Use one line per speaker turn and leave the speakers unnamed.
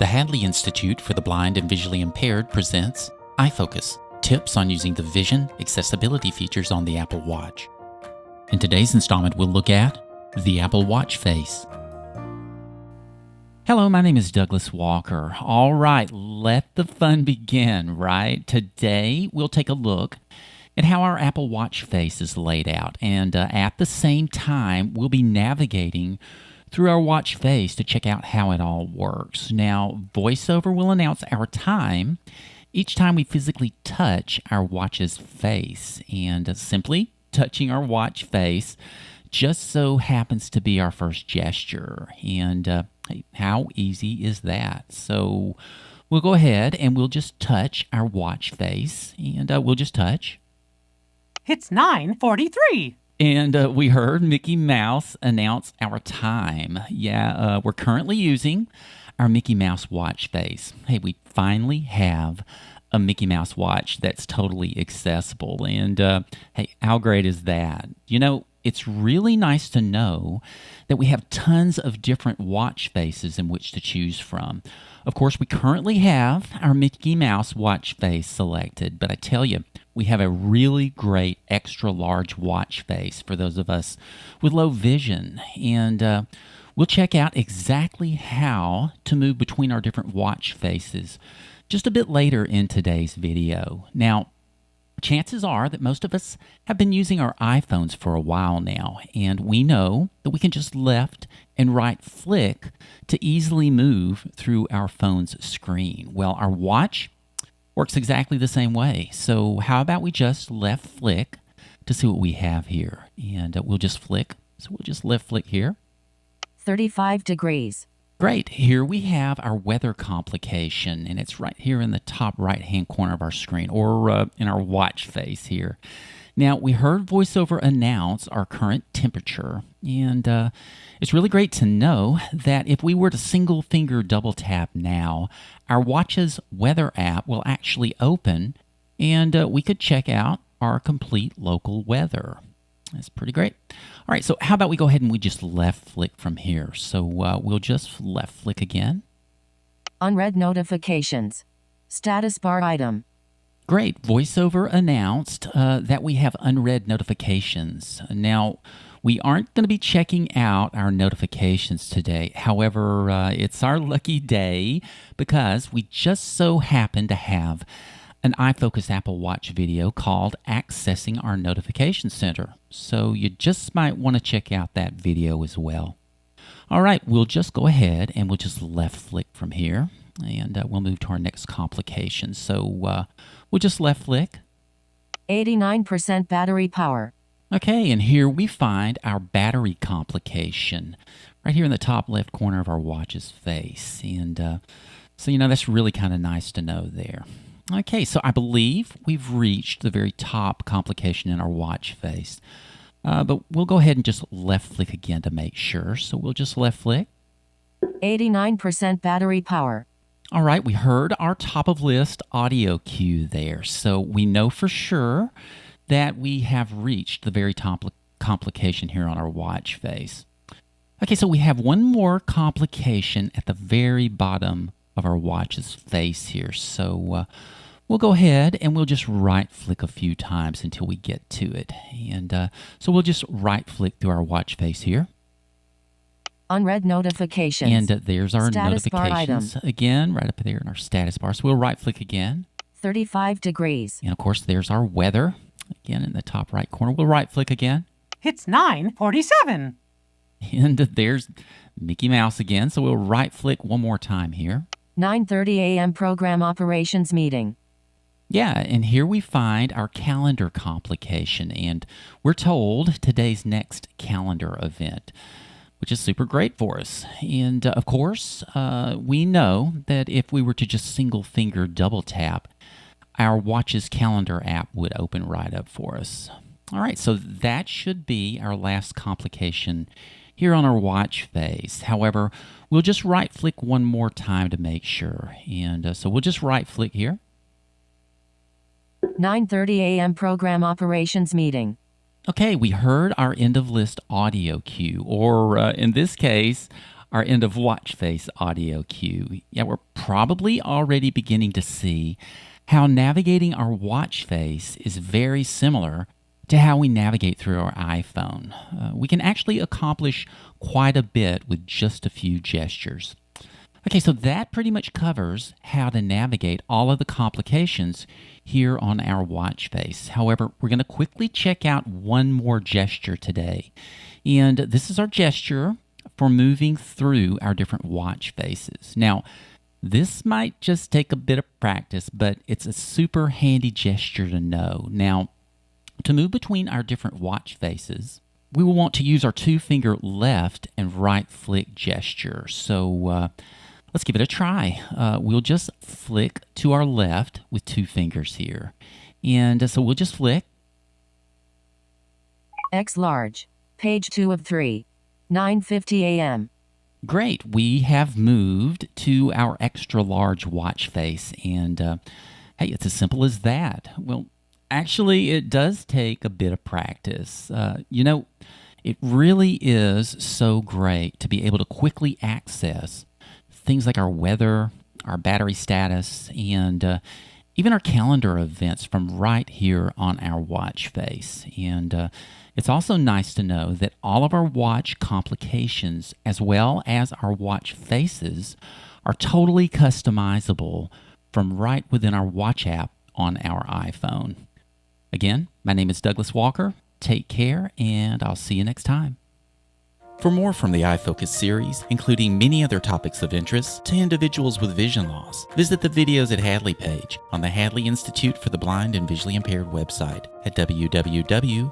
The Hadley Institute for the Blind and Visually Impaired presents iFocus, tips on using the vision accessibility features on the Apple Watch. In today's installment, we'll look at the Apple Watch face. Hello, my name is Douglas Walker. All right, let the fun begin, right? Today, we'll take a look at how our Apple Watch face is laid out, and at the same time, we'll be navigating through our watch face to check out how it all works. Now, VoiceOver will announce our time each time we physically touch our watch's face, and simply touching our watch face just so happens to be our first gesture. And hey, how easy is that? So we'll go ahead and we'll just touch our watch face, and we'll just touch.
It's 9:43.
And we heard Mickey Mouse announce our time. Yeah, we're currently using our Mickey Mouse watch face. Hey, we finally have a Mickey Mouse watch that's totally accessible. And hey, how great is that? You know, it's really nice to know that we have tons of different watch faces in which to choose from. Of course, we currently have our Mickey Mouse watch face selected, but I tell you, we have a really great extra large watch face for those of us with low vision. And we'll check out exactly how to move between our different watch faces just a bit later in today's video. Now, chances are that most of us have been using our iPhones for a while now, and we know that we can just left and right flick to easily move through our phone's screen. Well, our watch works exactly the same way. So how about we just left flick to see what we have here? And we'll just flick. So we'll just left flick here.
35 degrees.
Great. Here we have our weather complication, and it's right here in the top right-hand corner of our screen, or in our watch face here. Now, we heard VoiceOver announce our current temperature, and it's really great to know that if we were to single-finger double-tap now, our watch's weather app will actually open, and we could check out our complete local weather. That's pretty great. All right, so how about we go ahead and we just left flick from here. So we'll just left flick again.
Unread notifications. Status bar item.
Great. VoiceOver announced that we have unread notifications. Now, we aren't going to be checking out our notifications today. However, it's our lucky day because we just so happen to have an iFocus Apple Watch video called Accessing Our Notification Center. So you just might want to check out that video as well. All right, we'll just go ahead and we'll just left flick from here, and we'll move to our next complication. So we'll just left flick.
89% battery power.
Okay, and here we find our battery complication right here in the top left corner of our watch's face. And so, you know, that's really kind of nice to know there. Okay, so I believe we've reached the very top complication in our watch face. But we'll go ahead and just left flick again to make sure. So we'll just left flick.
89% battery power.
All right, we heard our top of list audio cue there. So we know for sure that we have reached the very top complication here on our watch face. Okay, so we have one more complication at the very bottom of our watch's face here. So we'll go ahead and we'll just right flick a few times until we get to it. And so we'll just right flick through our watch face here.
Unread notifications.
And there's our
Status bar
notifications
item.
again, right up there in our status bar. So we'll right flick again.
35 degrees.
And of course, there's our weather again in the top right corner. We'll right flick again.
It's 9:47.
And there's Mickey Mouse again. So we'll right flick one more time here.
9:30 a.m. program operations meeting.
Yeah, and here we find our calendar complication, and we're told today's next calendar event, which is super great for us. And of course, we know that if we were to just single finger double tap, our watch's calendar app would open right up for us. All right, so that should be our last complication here on our watch face. However, we'll just right flick one more time to make sure. And so we'll just right flick here.
9:30 a.m. program operations meeting.
Okay, we heard our end of list audio cue, or in this case, our end of watch face audio cue. Yeah, we're probably already beginning to see how navigating our watch face is very similar to how we navigate through our iPhone. We can actually accomplish quite a bit with just a few gestures. Okay, so that pretty much covers how to navigate all of the complications here on our watch face. However, we're going to quickly check out one more gesture today. And this is our gesture for moving through our different watch faces. Now, this might just take a bit of practice, but it's a super handy gesture to know. Now, to move between our different watch faces, we will want to use our 2-finger left and right flick gesture. So let's give it a try. We'll just flick to our left with 2 fingers here. And so we'll just flick.
X large. Page 2 of 3. 9:50 a.m.
Great. We have moved to our extra large watch face. And hey, it's as simple as that. Well, actually, it does take a bit of practice. It really is so great to be able to quickly access things like our weather, our battery status, and even our calendar events from right here on our watch face. And it's also nice to know that all of our watch complications, as well as our watch faces, are totally customizable from right within our watch app on our iPhone. Again, my name is Douglas Walker. Take care, and I'll see you next time. For more from the iFocus series, including many other topics of interest to individuals with vision loss, visit the Videos at Hadley page on the Hadley Institute for the Blind and Visually Impaired website at www.hadley.edu.